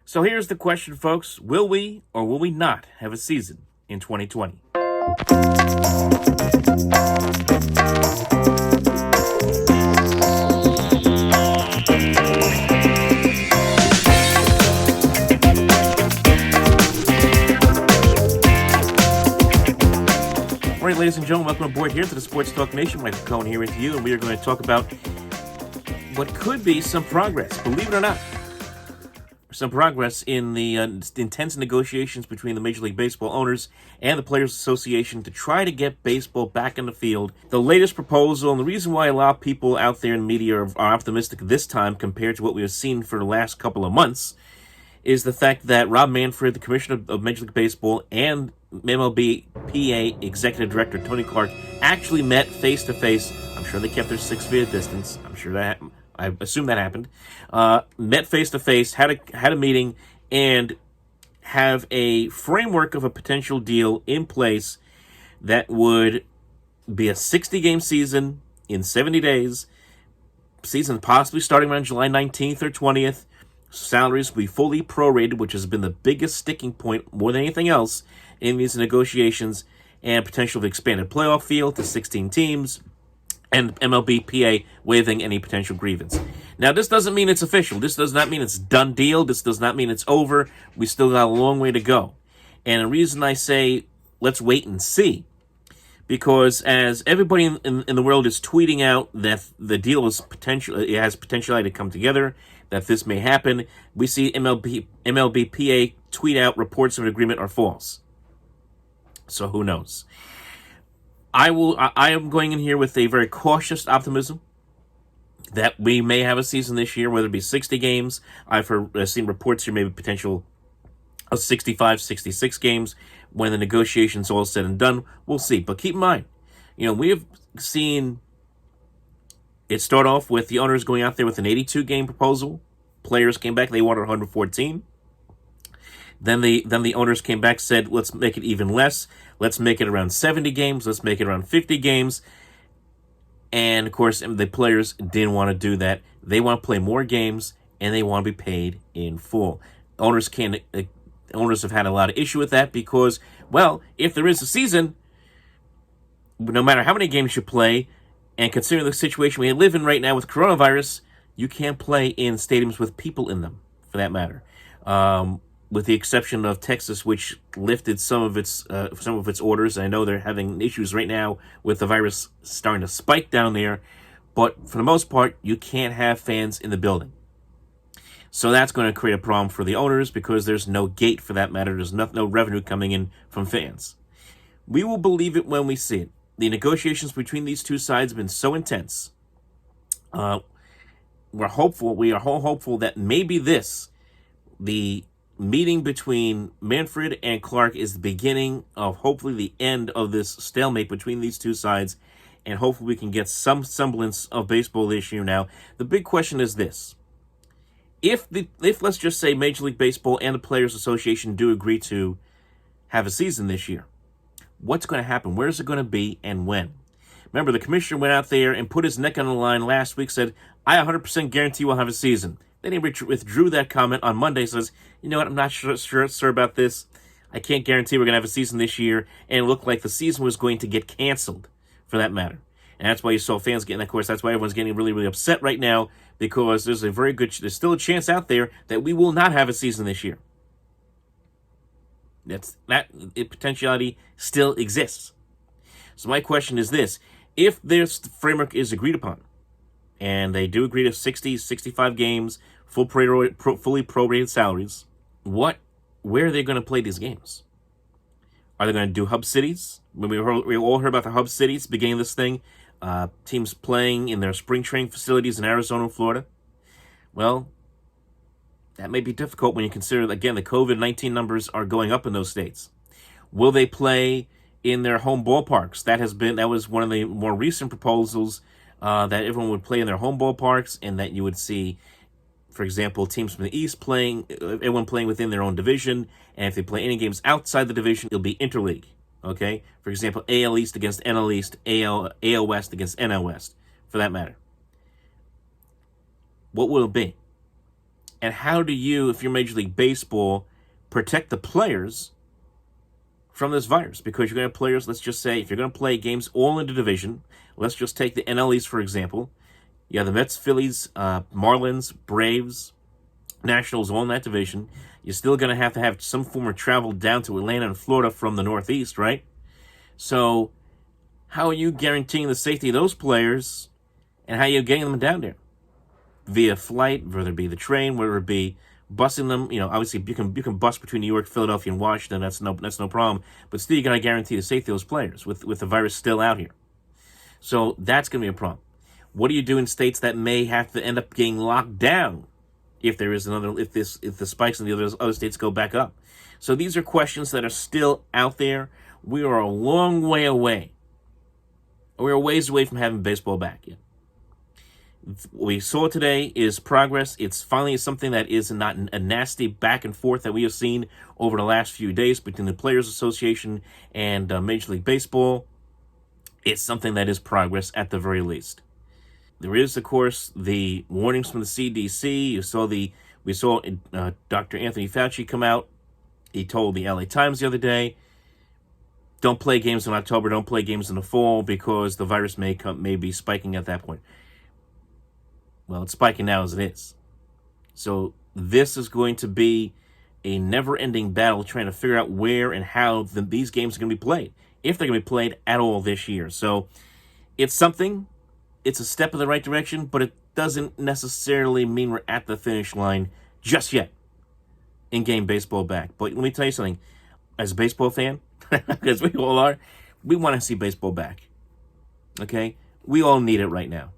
So here's the question, folks. Will we or will we not have a season in 2020? All right, ladies and gentlemen, welcome aboard here to the Sports Talk Nation. Michael Cohen here with you, and we are going to talk about what could be some progress, believe it or not. Some progress in the intense negotiations between the Major League Baseball owners and the Players Association to try to get baseball back in the field. The latest proposal, and the reason why a lot of people out there in the media are optimistic this time compared to what we have seen for the last couple of months, is the fact that Rob Manfred, the Commissioner of Major League Baseball, and MLBPA Executive Director Tony Clark actually met face-to-face. I'm sure they kept their 6 feet distance. I assume that happened. Met face-to-face, had a meeting, and have a framework of a potential deal in place that would be a 60-game season in 70 days, season possibly starting around July 19th or 20th. Salaries will be fully prorated, which has been the biggest sticking point, more than anything else, in these negotiations, and potential of expanded playoff field to 16 teams, and MLBPA waiving any potential grievance. Now, this doesn't mean it's official. This does not mean it's done deal. This does not mean it's over. We still got a long way to go. And the reason I say let's wait and see, because as everybody in the world is tweeting out that the deal is it has potentiality to come together, that this may happen, we see MLBPA tweet out reports of an agreement are false. So who knows? I am going in here with a very cautious optimism that we may have a season this year, whether it be 60 games. I've seen reports here maybe potential of 65, 66 games when the negotiations all said and done. We'll see. But keep in mind, we have seen it start off with the owners going out there with an 82-game proposal. Players came back, they wanted 114. Then the owners came back, said, let's make it even less. Let's make it around 70 games. Let's make it around 50 games. And, of course, the players didn't want to do that. They want to play more games, and they want to be paid in full. Owners have had a lot of issue with that because, well, if there is a season, no matter how many games you play, and considering the situation we live in right now with coronavirus, you can't play in stadiums with people in them, for that matter. With the exception of Texas, which lifted some of its orders. I know they're having issues right now with the virus starting to spike down there, but for the most part, you can't have fans in the building. So that's going to create a problem for the owners because there's no gate for that matter. There's no revenue coming in from fans. We will believe it when we see it. The negotiations between these two sides have been so intense. We're hopeful. We are hopeful that maybe the meeting between Manfred and Clark is the beginning of hopefully the end of this stalemate between these two sides, and hopefully we can get some semblance of baseball this year. Now, the big question is this. If let's just say Major League Baseball and the Players Association do agree to have a season this year, what's going to happen? Where is it going to be and when? Remember, the commissioner went out there and put his neck on the line last week, said, I 100% guarantee we'll have a season. Then he withdrew that comment on Monday, says, you know what, I'm not sure about this. I can't guarantee we're going to have a season this year. And it looked like the season was going to get canceled, for that matter. And that's why you saw fans getting, of course, that's why everyone's getting really, really upset right now, because there's still a chance out there that we will not have a season this year. Potentiality still exists. So my question is this. If this framework is agreed upon, and they do agree to 60, 65 games, fully prorated salaries, where are they going to play these games? Are they going to do hub cities? When we all heard about the hub cities beginning of this thing, teams playing in their spring training facilities in Arizona and Florida. Well, that may be difficult when you consider, again, the COVID-19 numbers are going up in those states. Will they play in their home ballparks? That was one of the more recent proposals, that everyone would play in their home ballparks, and that you would see, for example, teams from the East everyone playing within their own division, and if they play any games outside the division, it'll be interleague, okay? For example, AL East against NL East, AL West against NL West, for that matter. What will it be? And how do you, if you're Major League Baseball, protect the players from this virus? Because you're going to have players, let's just say, if you're going to play games all in the division, let's just take the NL East, for example. You have the Mets, Phillies, Marlins, Braves, Nationals all in that division. You're still going to have some form of travel down to Atlanta and Florida from the Northeast, right? So how are you guaranteeing the safety of those players, and how are you getting them down there? Via flight, whether it be the train, whether it be busing them. Obviously you can bus between New York, Philadelphia, and Washington. That's no problem. But still, you got to guarantee the safety of those players with the virus still out here. So that's going to be a problem. What do you do in states that may have to end up getting locked down if there is if the spikes in the other states go back up? So these are questions that are still out there. We are a long way away. We're a ways away from having baseball back yet. What we saw today is progress. It's finally something that is not a nasty back and forth that we have seen over the last few days between the Players Association and Major League Baseball. It's something that is progress at the very least. There is, of course, the warnings from the CDC. We saw Dr. Anthony Fauci come out. He told the LA Times the other day, don't play games in October, don't play games in the fall, because the virus may be spiking at that point. Well, it's spiking now as it is. So this is going to be a never-ending battle trying to figure out where and how these games are going to be played, if they're going to be played at all this year. So it's something. It's a step in the right direction, but it doesn't necessarily mean we're at the finish line just yet in getting baseball back. But let me tell you something. As a baseball fan, because we all are, we want to see baseball back. Okay? We all need it right now.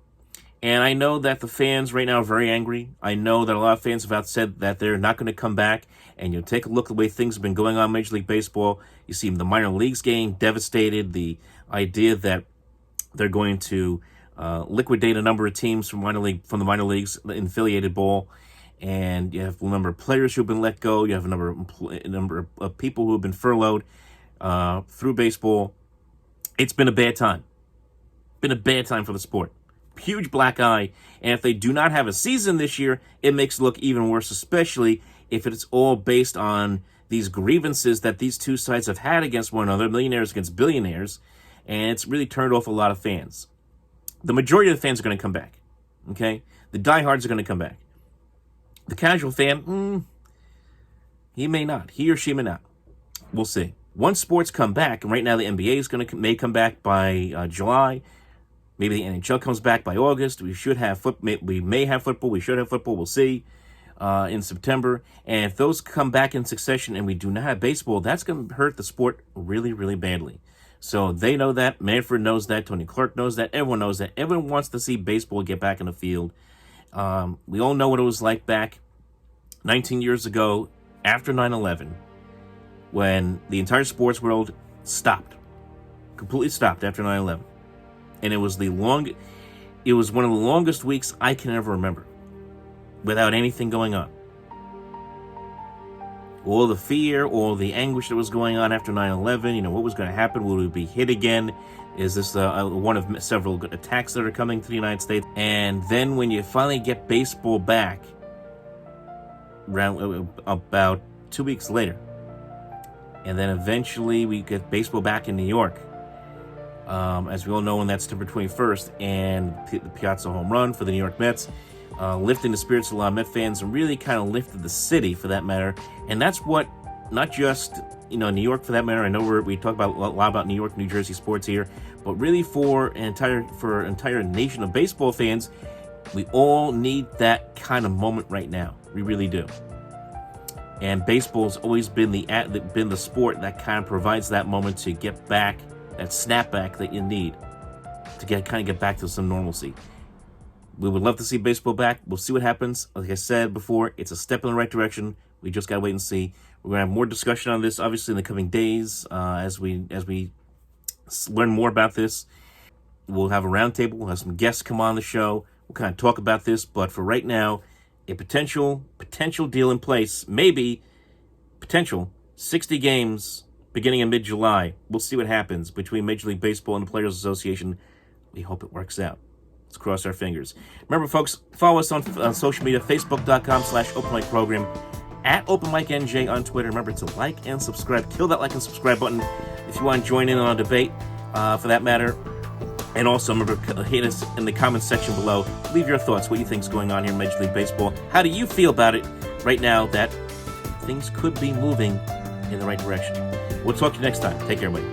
And I know that the fans right now are very angry. I know that a lot of fans have said that they're not going to come back. And you take a look at the way things have been going on in Major League Baseball. You see the minor leagues getting devastated. The idea that they're going to liquidate a number of teams from the minor leagues in affiliated ball. And you have a number of players who have been let go. You have a number of people who have been furloughed through baseball. It's been a bad time. Been a bad time for the sport. Huge black eye. And if they do not have a season this year, it makes it look even worse, especially if it's all based on these grievances that these two sides have had against one another, millionaires against billionaires, and it's really turned off a lot of fans. The majority of the fans are going to come back, okay? The diehards are going to come back. The casual fan, he may not. He or she may not. We'll see. Once sports come back, and right now the NBA may come back by July. Maybe the NHL comes back by August. We may have football. We should have football. We'll see in September. And if those come back in succession and we do not have baseball, that's going to hurt the sport really, really badly. So they know that. Manfred knows that. Tony Clark knows that. Everyone knows that. Everyone wants to see baseball get back in the field. We all know what it was like back 19 years ago after 9/11 when the entire sports world stopped. Completely stopped after 9/11. And it was one of the longest weeks I can ever remember without anything going on. All the fear, all the anguish that was going on after 9/11, what was going to happen? Will we be hit again? Is this one of several attacks that are coming to the United States? And then when you finally get baseball back, around about 2 weeks later, and then eventually we get baseball back in New York, as we all know, on that September 21st, and the Piazza home run for the New York Mets, lifting the spirits of a lot of Met fans, and really kind of lifted the city for that matter. And that's what, not just New York for that matter. I know we talk about a lot about New York, New Jersey sports here, but really for an entire nation of baseball fans, we all need that kind of moment right now. We really do. And baseball's always been the sport that kind of provides that moment to get back, that snapback that you need to get back to some normalcy. We would love to see baseball back. We'll see what happens. Like I said before, it's a step in the right direction. We just gotta wait and see. We're gonna have more discussion on this, obviously, in the coming days as we learn more about this. We'll have a roundtable. We'll have some guests come on the show. We'll kind of talk about this. But for right now, a potential deal in place, maybe potential 60 games beginning in mid-July. We'll see what happens between Major League Baseball and the Players Association. We hope it works out. Let's cross our fingers. Remember, folks, follow us on social media, facebook.com/openmicprogram, at OpenMicNJ on Twitter. Remember to like and subscribe. Kill that like and subscribe button if you want to join in on a debate, for that matter. And also, remember, hit us in the comments section below. Leave your thoughts, what you think is going on here in Major League Baseball. How do you feel about it right now that things could be moving in the right direction? We'll talk to you next time. Take care, everybody.